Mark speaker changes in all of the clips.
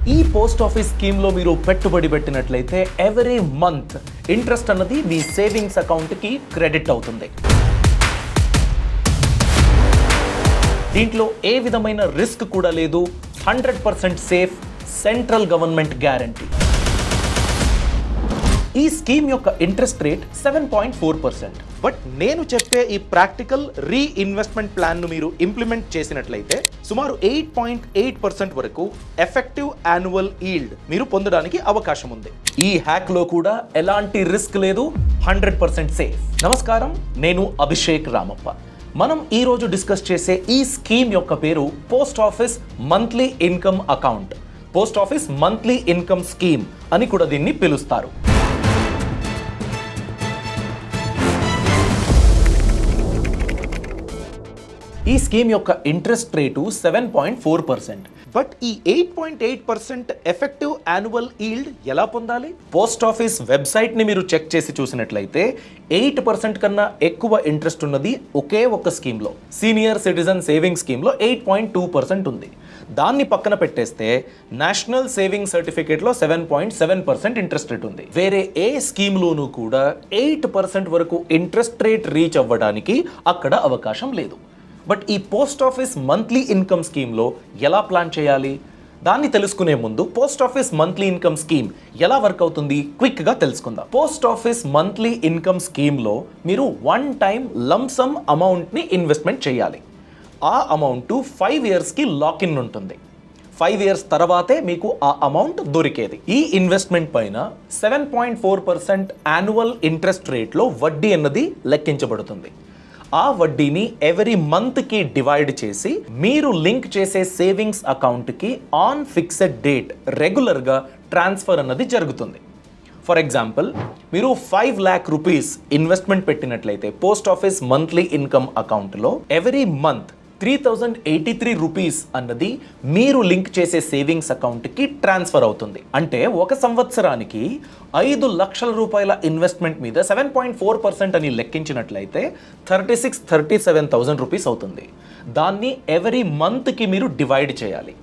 Speaker 1: ఈ post office స్కీమ్లో మీరు పెట్టుబడి పెట్టినట్లయితే ఎవ్రీ మంత్ ఇంట్రెస్ట్ అన్నది మీ సేవింగ్స్ అకౌంట్కి క్రెడిట్ అవుతుంది. దీంట్లో ఏ విధమైన రిస్క్ కూడా లేదు. 100% సేఫ్, సెంట్రల్ గవర్నమెంట్ గ్యారంటీ. ఈ స్కీమ్ యొక్క ఇంట్రెస్ట్ రేట్ 7.4%. బట్ నేను చెప్పే ఈ ప్రాక్టికల్ రీఇన్వెస్ట్మెంట్ ప్లాన్ను మీరు ఇంప్లిమెంట్ చేసినట్లయితే సుమారు 8.8% వరకు ఎఫెక్టివ్ యాన్యువల్ ఈల్డ్ మీరు పొందడానికి అవకాశం ఉంది. ఈ హ్యాక్లో కూడా ఎలాంటి రిస్క్ లేదు, 100% సేఫ్. నమస్కారం, నేను అభిషేక్ రామప్ప. మనం ఈరోజు డిస్కస్ చేసే ఈ స్కీమ్ యొక్క పేరు post office monthly income account. Post office monthly income scheme అని కూడా దీన్ని పిలుస్తారు. ఈ స్కీమ్ యొక్క ఇంట్రెస్ట్ రేటు 7.4%. బట్ ఈ 8.8% ఎఫెక్టివ్ యాన్యువల్ ఈల్డ్ ఎలా పొందాలి? పోస్ట్ ఆఫీస్ వెబ్సైట్ని మీరు చెక్ చేసి చూసినట్లయితే 8% కన్నా ఎక్కువ ఇంట్రెస్ట్ ఉన్నది ఒకే ఒక్క స్కీమ్లో, సీనియర్ సిటిజన్ సేవింగ్ స్కీమ్లో 8.2% ఉంది. దాన్ని పక్కన పెట్టేస్తే నేషనల్ సేవింగ్ సర్టిఫికేట్లో 7.7% ఇంట్రెస్ట్ రేట్ ఉంది. వేరే ఏ స్కీమ్లోనూ కూడా 8% వరకు ఇంట్రెస్ట్ రేట్ రీచ్ అవ్వడానికి అక్కడ అవకాశం లేదు. బట్ ఈ పోస్ట్ ఆఫీస్ మంత్లీ ఇన్కమ్ స్కీమ్లో ఎలా ప్లాన్ చేయాలి? దాన్ని తెలుసుకునే ముందు post office monthly income scheme ఎలా వర్క్ అవుతుంది క్విక్గా తెలుసుకుందాం. పోస్ట్ ఆఫీస్ మంత్లీ ఇన్కమ్ స్కీమ్లో మీరు 1 టైం లంసమ్ అమౌంట్ని ఇన్వెస్ట్మెంట్ చేయాలి. ఆ అమౌంట్ 5 ఇయర్స్కి లాక్ ఇన్ ఉంటుంది. 5 ఇయర్స్ తర్వాతే మీకు ఆ అమౌంట్ దొరికేది. ఈ ఇన్వెస్ట్మెంట్ పైన 7.4% యాన్యువల్ ఇంట్రెస్ట్ రేట్లో వడ్డీ అన్నది లెక్కించబడుతుంది. ఆ వడ్డీని ఎవ్రీ మంత్కి డివైడ్ చేసి మీరు లింక్ చేసే సేవింగ్స్ అకౌంట్కి ఆన్ ఫిక్స్డ్ డేట్ రెగ్యులర్గా ట్రాన్స్ఫర్ అన్నది జరుగుతుంది. ఫర్ ఎగ్జాంపుల్, మీరు 5 lakh రూపీస్ ఇన్వెస్ట్మెంట్ పెట్టినట్లయితే పోస్ట్ ఆఫీస్ మంత్లీ ఇన్కమ్ అకౌంట్లో ఎవ్రీ మంత్ 3083 రూపీస్ అన్నది మీరు లింక్ చేసే సేవింగ్స్ అకౌంట్కి ట్రాన్స్ఫర్ అవుతుంది. అంటే 1 సంవత్సరానికి 5 లక్షల రూపాయల ఇన్వెస్ట్మెంట్ మీద 7.4% అని లెక్కించినట్లయితే 37,000 రూపీస్ అవుతుంది. దాన్ని ఎవ్రీ మంత్కి మీరు డివైడ్ చేయాలి.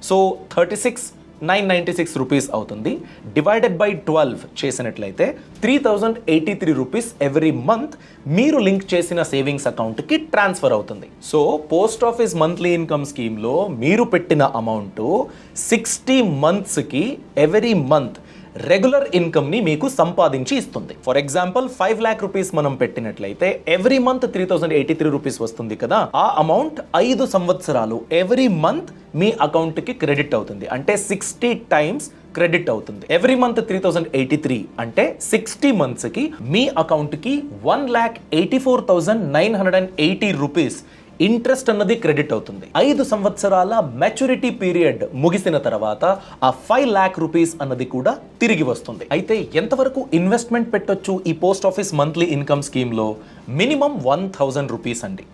Speaker 1: సో 36,996 రూపీస్ అవుతుంది. డివైడెడ్ బై 12 చేసినట్లయితే 3083 రూపీస్ ఎవ్రీ మంత్ మీరు లింక్ చేసిన సేవింగ్స్ అకౌంట్కి ట్రాన్స్ఫర్ అవుతుంది. So post office monthly income స్కీమ్లో మీరు పెట్టిన అమౌంట్ 60 మంత్స్కి ఎవ్రీ మంత్ రెగ్యులర్ ఇన్కమ్ని మీకు సంపాదించి ఇస్తుంది. ఫర్ ఎగ్జాంపుల్ 5 lakh రూపీస్ మనం పెట్టినట్లయితే ఎవ్రీ మంత్ 3083 రూపీస్ వస్తుంది కదా. ఆ అమౌంట్ 5 సంవత్సరాలు ఎవ్రీ మంత్ మీ అకౌంట్కి క్రెడిట్ అవుతుంది. అంటే 60 టైమ్స్ క్రెడిట్ అవుతుంది. ఎవ్రీ మంత్ 3083 అంటే 60 మంత్స్కి మీ అకౌంట్కి 1,84,980 రూపీస్ ఇంట్రెస్ట్ అన్నది క్రెడిట్ అవుతుంది. 5 సంవత్సరాల మెచ్యూరిటీ పీరియడ్ ముగిసిన తర్వాత ఆ 5 lakh రూపీస్ అన్నది కూడా తిరిగి వస్తుంది. అయితే ఎంతవరకు ఇన్వెస్ట్మెంట్ పెట్టొచ్చు ఈ పోస్ట్ ఆఫీస్ మంత్లీ ఇన్కమ్ స్కీమ్లో? మినిమం 1000 రూపీస్ అండి.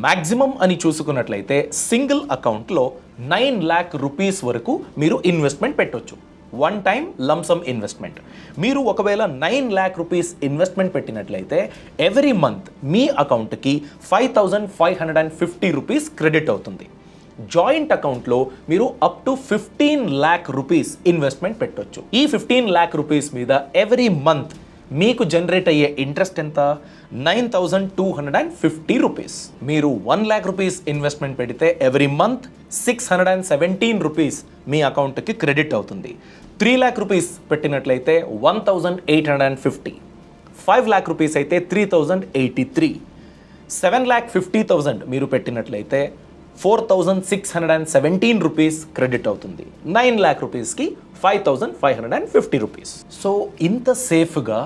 Speaker 1: మ్యాక్సిమం అని చూసుకున్నట్లయితే సింగిల్ అకౌంట్లో 9 lakh రూపీస్ వరకు మీరు ఇన్వెస్ట్మెంట్ పెట్టొచ్చు. 1 టైం లంసమ్ ఇన్వెస్ట్మెంట్. మీరు ఒకవేళ 9 lakh రూపీస్ ఇన్వెస్ట్మెంట్ పెట్టినట్లయితే ఎవ్రీ మంత్ మీ అకౌంట్కి 5,550 రూపీస్ క్రెడిట్ అవుతుంది. జాయింట్ అకౌంట్లో మీరు up to 15 lakh rupees investment పెట్టొచ్చు. ఈ 15 lakh రూపీస్ మీద ఎవ్రీ మంత్ మీకు జనరేట్ అయ్యే ఇంట్రెస్ట్ ఎంత? 9,250 రూపీస్. మీరు 1 lakh రూపీస్ ఇన్వెస్ట్మెంట్ పెడితే ఎవ్రీ మంత్ 617 రూపీస్ మీ అకౌంట్కి క్రెడిట్ అవుతుంది. 3 lakh రూపీస్ పెట్టినట్లయితే 1,850. 5 lakh రూపీస్ అయితే 3,083. 7,50,000 మీరు పెట్టినట్లయితే 4,617 రూపీస్ క్రెడిట్ అవుతుంది. 9 lakh రూపీస్కి 5,550 రూపీస్. సో ఇంత సేఫ్గా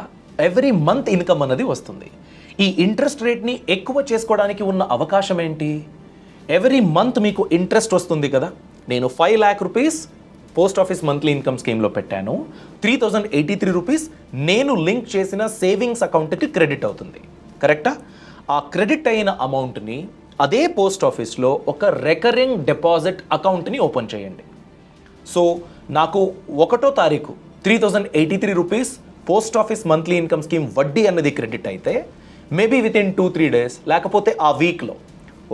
Speaker 1: ఎవ్రీ మంత్ ఇన్కమ్ అన్నది వస్తుంది. ఈ ఇంట్రెస్ట్ రేట్ని ఎక్కువ చేసుకోవడానికి ఉన్న అవకాశం ఏంటి? ఎవ్రీ మంత్ మీకు ఇంట్రెస్ట్ వస్తుంది కదా. నేను 5 lakh rupees post office monthly income స్కీమ్లో పెట్టాను. 3,083 రూపీస్ నేను లింక్ చేసిన సేవింగ్స్ అకౌంట్కి క్రెడిట్ అవుతుంది. కరెక్టా? ఆ క్రెడిట్ అయిన అమౌంట్ని అదే పోస్ట్ ఆఫీస్లో ఒక రికరింగ్ డిపాజిట్ అకౌంట్ని ఓపెన్ చేయండి. సో నాకు 1వ తారీఖు 3,083 rupees post office monthly income scheme వడ్డీ అన్నది క్రెడిట్ అయితే మేబీ విత్ ఇన్ 2-3 డేస్ లేకపోతే ఆ వీక్లో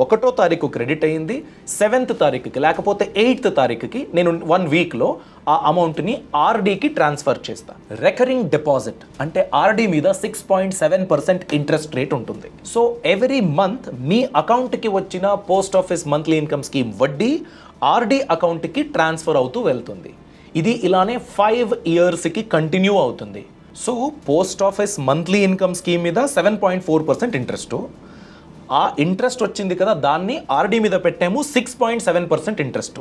Speaker 1: ఒకటో తారీఖు క్రెడిట్ అయ్యింది, 7th తారీఖుకి లేకపోతే 8th తారీఖుకి నేను 1 వీక్లో ఆ అమౌంట్ని ఆర్డీకి ట్రాన్స్ఫర్ చేస్తా. రికరింగ్ డిపాజిట్ అంటే ఆర్డీ మీద 6.7% ఇంట్రెస్ట్ రేట్ ఉంటుంది. సో ఎవ్రీ మంత్ మీ అకౌంట్కి వచ్చిన post office monthly income scheme వడ్డీ ఆర్డీ అకౌంట్కి ట్రాన్స్ఫర్ అవుతూ వెళ్తుంది. ఇది ఇలానే 5 ఇయర్స్కి కంటిన్యూ అవుతుంది. So post office monthly income scheme మీద 7.4% ఇంట్రెస్ట్, ఆ ఇంట్రెస్ట్ వచ్చింది కదా దాన్ని ఆర్డీ మీద పెట్టాము 6.7% ఇంట్రెస్ట్.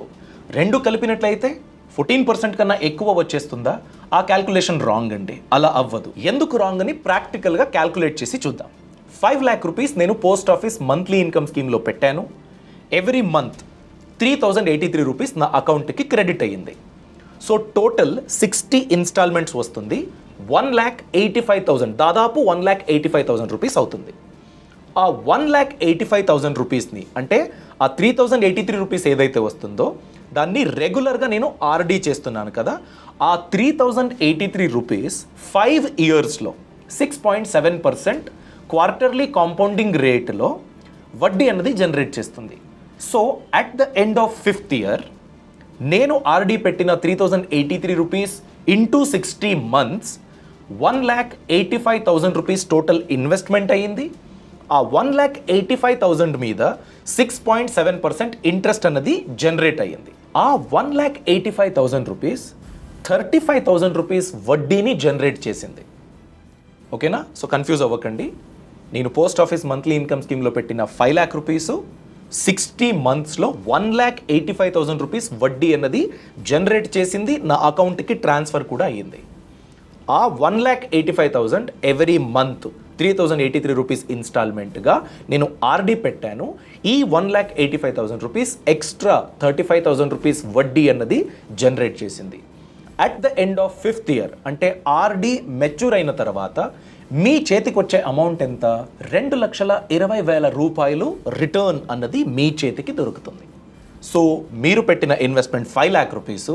Speaker 1: రెండు కలిపినట్లయితే 14% కన్నా ఎక్కువ వచ్చేస్తుందా? ఆ క్యాల్కులేషన్ రాంగ్ అండి, అలా అవ్వదు. ఎందుకు రాంగ్ అని ప్రాక్టికల్గా క్యాల్కులేట్ చేసి చూద్దాం. 5 lakh రూపీస్ నేను పోస్ట్ ఆఫీస్ మంత్లీ ఇన్కమ్ స్కీమ్లో పెట్టాను. ఎవ్రీ మంత్ 3083 రూపీస్ నా అకౌంట్కి క్రెడిట్ అయ్యింది. సో టోటల్ 60 ఇన్స్టాల్మెంట్స్ వస్తుంది. 1,85,000 దాదాపు 1,85,000 రూపీస్ అవుతుంది. ఆ 1,85,000 రూపీస్ని అంటే ఆ 3,083 రూపీస్ ఏదైతే వస్తుందో దాన్ని రెగ్యులర్గా నేను ఆర్డీ చేస్తున్నాను కదా, ఆ 3,083 రూపీస్ 5 ఇయర్స్లో 6.7% క్వార్టర్లీ కాంపౌండింగ్ రేట్లో వడ్డీ అన్నది జనరేట్ చేస్తుంది. So at the end of 5th year నేను ఆర్డీ పెట్టిన 3,083 rupees into 60 months 1,85,000 rupees total investment అయ్యింది. ఆ 1,85,000 మీద 6.7% ఇంట్రెస్ట్ అన్నది జనరేట్ అయ్యింది. ఆ 1,85,000 రూపీస్ 35,000 రూపీస్ వడ్డీని జనరేట్ చేసింది. ఓకేనా? సో కన్ఫ్యూజ్ అవ్వకండి. నేను పోస్ట్ ఆఫీస్ మంత్లీ ఇన్కమ్ స్కీమ్లో పెట్టిన 5 lakh రూపీస్ 60 మంత్స్లో 1,85,000 రూపీస్ వడ్డీ అన్నది జనరేట్ చేసింది, నా అకౌంట్కి ట్రాన్స్ఫర్ కూడా అయ్యింది. ఆ 1,85,000 ఎవ్రీ మంత్ 3,083 రూపీస్ ఇన్స్టాల్మెంట్గా నేను ఆర్డీ పెట్టాను. ఈ 1,85,000 రూపీస్ ఎక్స్ట్రా 35,000 రూపీస్ వడ్డీ అన్నది జనరేట్ చేసింది. At the end of 5th year అంటే ఆర్డీ మెచ్యూర్ అయిన తర్వాత మీ చేతికి వచ్చే అమౌంట్ ఎంత? 2,20,000 రూపాయలు రిటర్న్ అన్నది మీ చేతికి దొరుకుతుంది. సో మీరు పెట్టిన ఇన్వెస్ట్మెంట్ 5 lakh రూపీసు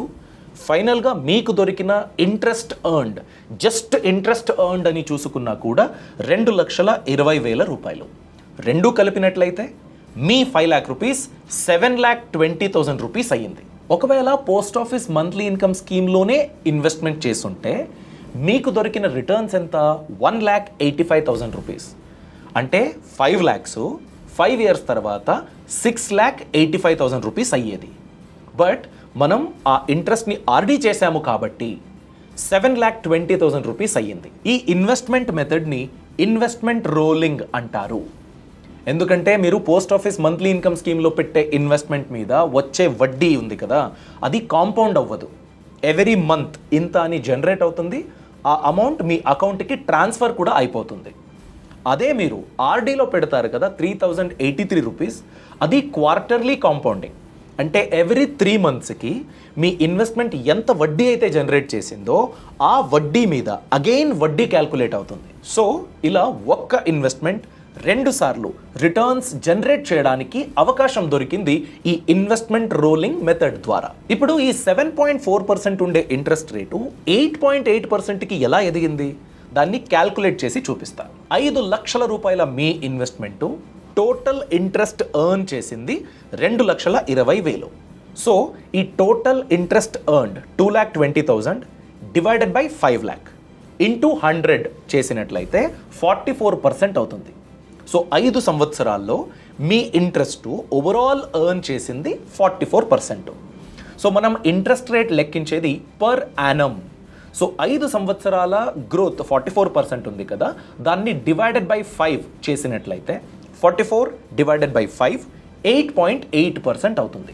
Speaker 1: ఫైనల్గా మీకు దొరికిన interest earned, just interest earned అని చూసుకున్నా కూడా 2,20,000 రూపాయలు. రెండు కలిపినట్లయితే మీ 5 lakh రూపీస్ 7,20,000 రూపీస్ అయ్యింది. ఒకవేళ పోస్ట్ ఆఫీస్ మంత్లీ ఇన్కమ్ స్కీమ్లోనే ఇన్వెస్ట్మెంట్ చేస్తుంటే మీకు దొరికిన రిటర్న్స్ ఎంత? 1,85,000 రూపీస్. అంటే 5 lakhs 5 ఇయర్స్ తర్వాత 6,85,000 రూపీస్ అయ్యేది. బట్ మనం ఆ ఇంట్రెస్ట్ని ఆర్డీ చేశాము కాబట్టి 7,20,000 రూపీస్ అయ్యింది. ఈ ఇన్వెస్ట్మెంట్ మెథడ్ని ఇన్వెస్ట్మెంట్ రోలింగ్ అంటారు. ఎందుకంటే మీరు పోస్ట్ ఆఫీస్ మంత్లీ ఇన్కమ్ స్కీమ్లో పెట్టే ఇన్వెస్ట్మెంట్ మీద వచ్చే వడ్డీ ఉంది కదా, అది కాంపౌండ్ అవ్వదు. ఎవ్రీ మంత్ ఇంత అని జనరేట్ అవుతుంది, ఆ అమౌంట్ మీ అకౌంట్కి ట్రాన్స్ఫర్ కూడా అయిపోతుంది. అదే మీరు ఆర్డీలో పెడతారు కదా 3,083 రూపీస్, అది క్వార్టర్లీ కాంపౌండింగ్. అంటే ఎవ్రీ 3 monthsకి మీ ఇన్వెస్ట్మెంట్ ఎంత వడ్డీ అయితే జనరేట్ చేసిందో ఆ వడ్డీ మీద అగైన్ వడ్డీ క్యాల్కులేట్ అవుతుంది. సో ఇలా ఒక్క ఇన్వెస్ట్మెంట్ 2 సార్లు రిటర్న్స్ జనరేట్ చేయడానికి అవకాశం దొరికింది ఈ ఇన్వెస్ట్మెంట్ రోలింగ్ మెథడ్ ద్వారా. ఇప్పుడు ఈ 7.4% ఉండే ఇంట్రెస్ట్ రేటు 8.8%కి ఎలా ఎదిగింది దాన్ని క్యాల్కులేట్ చేసి చూపిస్తా. 5 లక్షల రూపాయల మీ ఇన్వెస్ట్మెంటు టోటల్ ఇంట్రెస్ట్ ఎర్న్ చేసింది 2,20,000. సో ఈ total interest earned 2,20,000 divided by 5 lakh into 100 చేసినట్లయితే 44% అవుతుంది. సో 5 సంవత్సరాల్లో మీ ఇంట్రెస్ట్ ఓవరాల్ ఎర్న్ చేసింది 44%. సో మనం ఇంట్రెస్ట్ రేట్ లెక్కించేది పర్ యానమ్. సో 5 సంవత్సరాల గ్రోత్ 44% ఉంది కదా, దాన్ని డివైడెడ్ బై 5 చేసినట్లయితే 44 డివైడెడ్ బై 5 8.8% అవుతుంది.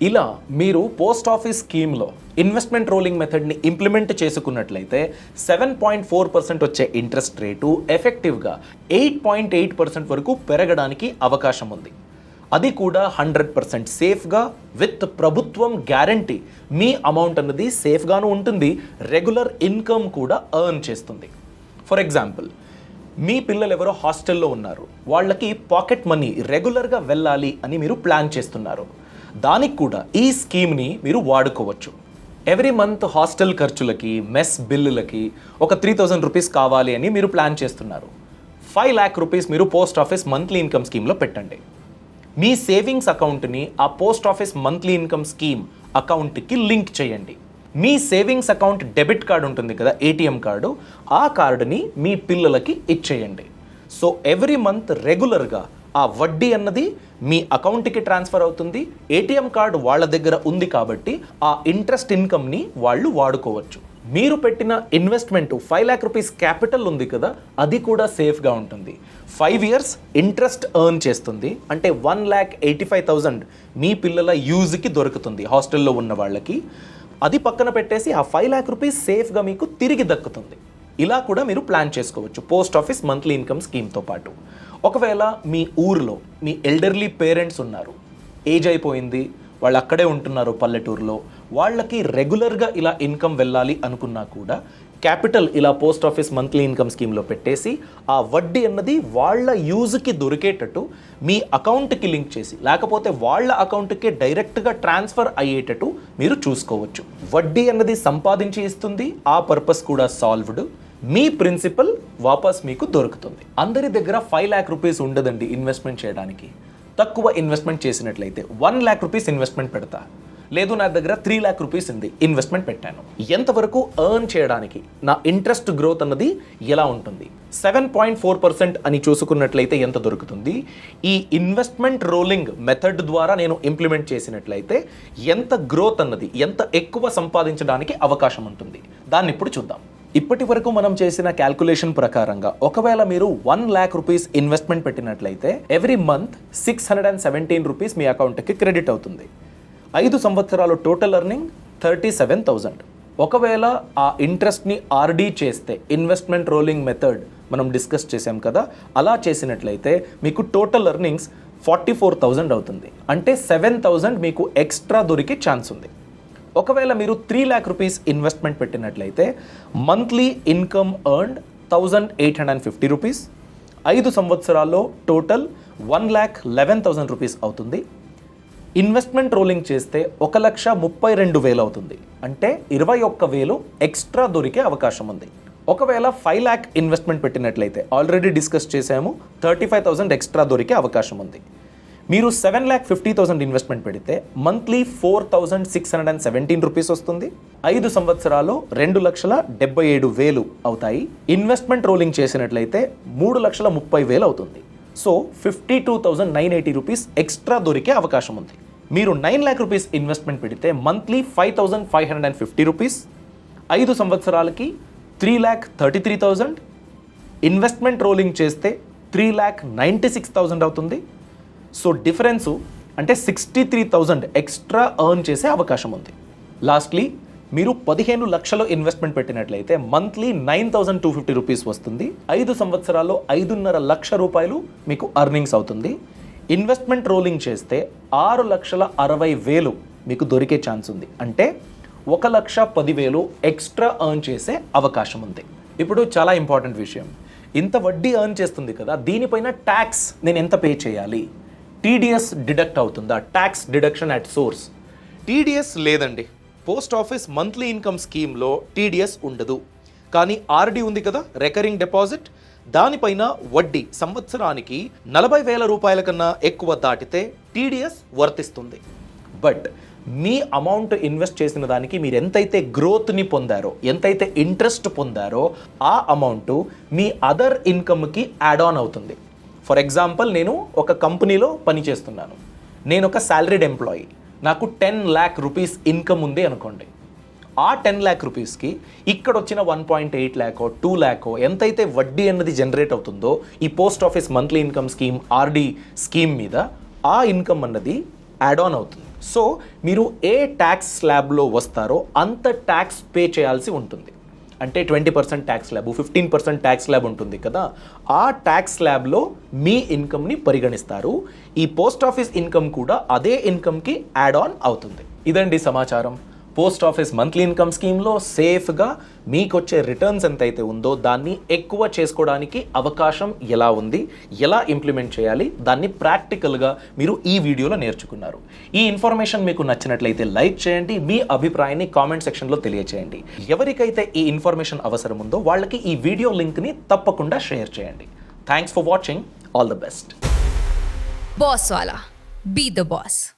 Speaker 1: ఇలా మీరు పోస్ట్ ఆఫీస్ స్కీమ్లో ఇన్వెస్ట్మెంట్ రోలింగ్ మెథడ్ని ఇంప్లిమెంట్ చేసుకున్నట్లయితే 7.4% వచ్చే ఇంట్రెస్ట్ రేటు ఎఫెక్టివ్గా 8.8% వరకు పెరగడానికి అవకాశం ఉంది. అది కూడా 100% సేఫ్గా విత్ ప్రభుత్వం గ్యారంటీ. మీ అమౌంట్ అన్నది సేఫ్గాను ఉంటుంది, రెగ్యులర్ ఇన్కమ్ కూడా ఎర్న్ చేస్తుంది. ఫర్ ఎగ్జాంపుల్, మీ పిల్లలు ఎవరో హాస్టల్లో ఉన్నారు, వాళ్ళకి పాకెట్ మనీ రెగ్యులర్గా వెళ్ళాలి అని మీరు ప్లాన్ చేస్తున్నారు. దానికి కూడా ఈ స్కీమ్ని మీరు వాడుకోవచ్చు. ఎవ్రీ మంత్ హాస్టల్ ఖర్చులకి, మెస్ బిల్లులకి ఒక 3,000 రూపీస్ కావాలి అని మీరు ప్లాన్ చేస్తున్నారు. 5 lakh రూపీస్ మీరు పోస్ట్ ఆఫీస్ మంత్లీ ఇన్కమ్ స్కీమ్లో పెట్టండి. మీ సేవింగ్స్ అకౌంట్ని ఆ post office monthly income scheme అకౌంట్కి లింక్ చేయండి. మీ సేవింగ్స్ అకౌంట్ డెబిట్ కార్డు ఉంటుంది కదా, ఏటీఎం కార్డు, ఆ కార్డుని మీ పిల్లలకి ఇచ్చేయండి. సో ఎవ్రీ మంత్ రెగ్యులర్గా ఆ వడ్డీ అన్నది మీ అకౌంట్కి ట్రాన్స్ఫర్ అవుతుంది. ఏటీఎం కార్డు వాళ్ళ దగ్గర ఉంది కాబట్టి ఆ ఇంట్రెస్ట్ ఇన్కమ్ని వాళ్ళు వాడుకోవచ్చు. మీరు పెట్టిన ఇన్వెస్ట్మెంట్ 5 lakh రూపీస్ క్యాపిటల్ ఉంది కదా, అది కూడా సేఫ్గా ఉంటుంది. 5 years ఇంట్రెస్ట్ ఎర్న్ చేస్తుంది. అంటే 1,85,000 మీ పిల్లల యూజ్కి దొరుకుతుంది హాస్టల్లో ఉన్న వాళ్ళకి. అది పక్కన పెట్టేసి ఆ 5 lakh రూపీస్ సేఫ్గా మీకు తిరిగి దక్కుతుంది. ఇలా కూడా మీరు ప్లాన్ చేసుకోవచ్చు పోస్ట్ ఆఫీస్ మంత్లీ ఇన్కమ్ స్కీమ్తో పాటు. ఒకవేళ మీ ఊరిలో మీ ఎల్డర్లీ పేరెంట్స్ ఉన్నారు, ఏజ్ అయిపోయింది, వాళ్ళు అక్కడే ఉంటున్నారు పల్లెటూరులో, వాళ్ళకి రెగ్యులర్గా ఇలా ఇన్కమ్ వెళ్ళాలి అనుకున్నా కూడా క్యాపిటల్ ఇలా పోస్ట్ ఆఫీస్ మంత్లీ ఇన్కమ్ స్కీమ్లో పెట్టేసి ఆ వడ్డీ అన్నది వాళ్ళ యూజ్కి దొరికేటట్టు మీ అకౌంట్కి లింక్ చేసి, లేకపోతే వాళ్ళ అకౌంట్కి డైరెక్ట్గా ట్రాన్స్ఫర్ అయ్యేటట్టు మీరు చూసుకోవచ్చు. వడ్డీ అన్నది సంపాదించి ఇస్తుంది, ఆ పర్పస్ కూడా సాల్వ్డ్. మీ ప్రిన్సిపల్ వాపస్ మీకు దొరుకుతుంది. అందరి దగ్గర 5 lakh రూపీస్ ఉండదండి ఇన్వెస్ట్మెంట్ చేయడానికి. తక్కువ ఇన్వెస్ట్మెంట్ చేసినట్లయితే 1 lakh రూపీస్ ఇన్వెస్ట్మెంట్ పెడతా, లేదు నా దగ్గర 3 lakh రూపీస్ ఉంది ఇన్వెస్ట్మెంట్ పెట్టాను. ఎంతవరకు ఎర్న్ చేయడానికి నా ఇంట్రెస్ట్ గ్రోత్ అన్నది ఎలా ఉంటుంది? 7.4% అని చూసుకున్నట్లయితే ఎంత దొరుకుతుంది? ఈ ఇన్వెస్ట్మెంట్ రోలింగ్ మెథడ్ ద్వారా నేను ఇంప్లిమెంట్ చేసినట్లయితే ఎంత గ్రోత్ అన్నది, ఎంత ఎక్కువ సంపాదించడానికి అవకాశం ఉంటుంది? దాన్ని ఇప్పుడు చూద్దాం. ఇప్పటి వరకు మనం చేసిన క్యాల్కులేషన్ ప్రకారంగా ఒకవేళ మీరు 1 lakh రూపీస్ ఇన్వెస్ట్మెంట్ పెట్టినట్లయితే ఎవ్రీ మంత్ 617 రూపీస్ మీ అకౌంట్కి క్రెడిట్ అవుతుంది. 5 సంవత్సరాలు టోటల్ ఎర్నింగ్ 37,000. ఒకవేళ ఆ ఇంట్రెస్ట్ని ఆర్డీ చేస్తే, ఇన్వెస్ట్మెంట్ రోలింగ్ మెథడ్ మనం డిస్కస్ చేసాం కదా, అలా చేసినట్లయితే మీకు టోటల్ ఎర్నింగ్స్ 44,000 అవుతుంది. అంటే 7,000 మీకు ఎక్స్ట్రా దొరికే ఛాన్స్ ఉంది. ఒకవేళ మీరు 3 lakh రూపీస్ ఇన్వెస్ట్మెంట్ పెట్టినట్లయితే మంత్లీ ఇన్కమ్ ఎర్న్డ్ 1,850 రూపీస్. 5 సంవత్సరాల్లో టోటల్ 1,11,000 రూపీస్ అవుతుంది. ఇన్వెస్ట్మెంట్ రోలింగ్ చేస్తే 1,32,000 అవుతుంది. అంటే 21,000 ఎక్స్ట్రా దొరికే అవకాశం ఉంది. ఒకవేళ 5 lakh ఇన్వెస్ట్మెంట్ పెట్టినట్లయితే ఆల్రెడీ డిస్కస్ చేసాము, 35,000 ఎక్స్ట్రా దొరికే అవకాశం ఉంది. మీరు 7,50,000 ఇన్వెస్ట్మెంట్ పెడితే మంత్లీ 4,617 రూపీస్ వస్తుంది. 5 సంవత్సరాలు 2,77,000 అవుతాయి. ఇన్వెస్ట్మెంట్ రోలింగ్ చేసినట్లయితే 3,30,000 అవుతుంది. సో 52,980 రూపీస్ ఎక్స్ట్రా దొరికే అవకాశం ఉంది. మీరు 9 lakh రూపీస్ ఇన్వెస్ట్మెంట్ పెడితే మంత్లీ 5,550 రూపీస్. 5 సంవత్సరాలకి 3,33,000. ఇన్వెస్ట్మెంట్ రోలింగ్ చేస్తే 3,96,000 అవుతుంది. సో డిఫరెన్సు అంటే 63,000 ఎక్స్ట్రా ఎర్న్ చేసే అవకాశం ఉంది. లాస్ట్లీ మీరు 15 లక్షలు ఇన్వెస్ట్మెంట్ పెట్టినట్లయితే మంత్లీ 9,250 రూపీస్ వస్తుంది. 5 సంవత్సరాల్లో 5.5 లక్ష రూపాయలు మీకు అర్నింగ్స్ అవుతుంది. ఇన్వెస్ట్మెంట్ రోలింగ్ చేస్తే 6,60,000 మీకు దొరికే ఛాన్స్ ఉంది. అంటే 1,10,000 ఎక్స్ట్రా ఎర్న్ చేసే అవకాశం ఉంది. ఇప్పుడు చాలా ఇంపార్టెంట్ విషయం, ఇంత వడ్డీ ఎర్న్ చేస్తుంది కదా, దీనిపైన ట్యాక్స్ నేను ఎంత పే చేయాలి? టీడీఎస్ డిడక్ట్ అవుతుందా? Tax deduction at source. TDS లేదండి. పోస్ట్ ఆఫీస్ మంత్లీ ఇన్కమ్ స్కీమ్లో టీడీఎస్ ఉండదు. కానీ ఆర్డీ ఉంది కదా, రికరింగ్ డిపాజిట్, దానిపైన వడ్డీ సంవత్సరానికి 40,000 రూపాయల కన్నా ఎక్కువ దాటితే టీడీఎస్ వర్తిస్తుంది. బట్ మీ అమౌంట్ ఇన్వెస్ట్ చేసిన దానికి మీరు ఎంతైతే గ్రోత్ని పొందారో, ఎంతైతే ఇంట్రెస్ట్ పొందారో, ఆ అమౌంట్ మీ అదర్ ఇన్కమ్కి యాడ్ ఆన్ అవుతుంది. ఫర్ ఎగ్జాంపుల్, నేను ఒక కంపెనీలో పనిచేస్తున్నాను, నేను ఒక సాలరీడ్ ఎంప్లాయీ, నాకు 10 lakh రూపీస్ ఇన్కమ్ ఉంది అనుకోండి. ఆ 10 lakh రూపీస్కి ఇక్కడ వచ్చిన 1.8 lakh 2 lakh ఎంతైతే వడ్డీ అన్నది జనరేట్ అవుతుందో ఈ post office monthly income scheme RD scheme మీద, ఆ ఇన్కమ్ అన్నది యాడ్ ఆన్ అవుతుంది. సో మీరు ఏ ట్యాక్స్ స్లాబ్లో వస్తారో అంత ట్యాక్స్ పే చేయాల్సి ఉంటుంది. అంటే 20% ట్యాక్స్ స్లాబ్, 15% ట్యాక్స్ స్లాబ్ ఉంటుంది కదా, ఆ ట్యాక్స్ స్లాబ్లో మీ ఇన్కమ్ని పరిగణిస్తారు. ఈ పోస్ట్ ఆఫీస్ ఇన్కమ్ కూడా అదే ఇన్కమ్కి యాడ్ ఆన్ అవుతుంది. ఇదండి సమాచారం. పోస్ట్ ఆఫీస్ మంత్లీ ఇన్కమ్ స్కీమ్లో సేఫ్గా మీకు వచ్చే రిటర్న్స్ ఎంతైతే ఉందో దాన్ని ఎక్కువ చేసుకోవడానికి అవకాశం ఎలా ఉంది, ఎలా ఇంప్లిమెంట్ చేయాలి, దాన్ని ప్రాక్టికల్గా మీరు ఈ వీడియోలో నేర్చుకున్నారు. ఈ ఇన్ఫర్మేషన్ మీకు నచ్చినట్లయితే లైక్ చేయండి, మీ అభిప్రాయాన్ని కామెంట్ సెక్షన్లో తెలియచేయండి. ఎవరికైతే ఈ ఇన్ఫర్మేషన్ అవసరం ఉందో వాళ్ళకి ఈ వీడియో లింక్ని తప్పకుండా షేర్ చేయండి. Thanks for watching. All the best.
Speaker 2: Boss వాలా Be the boss.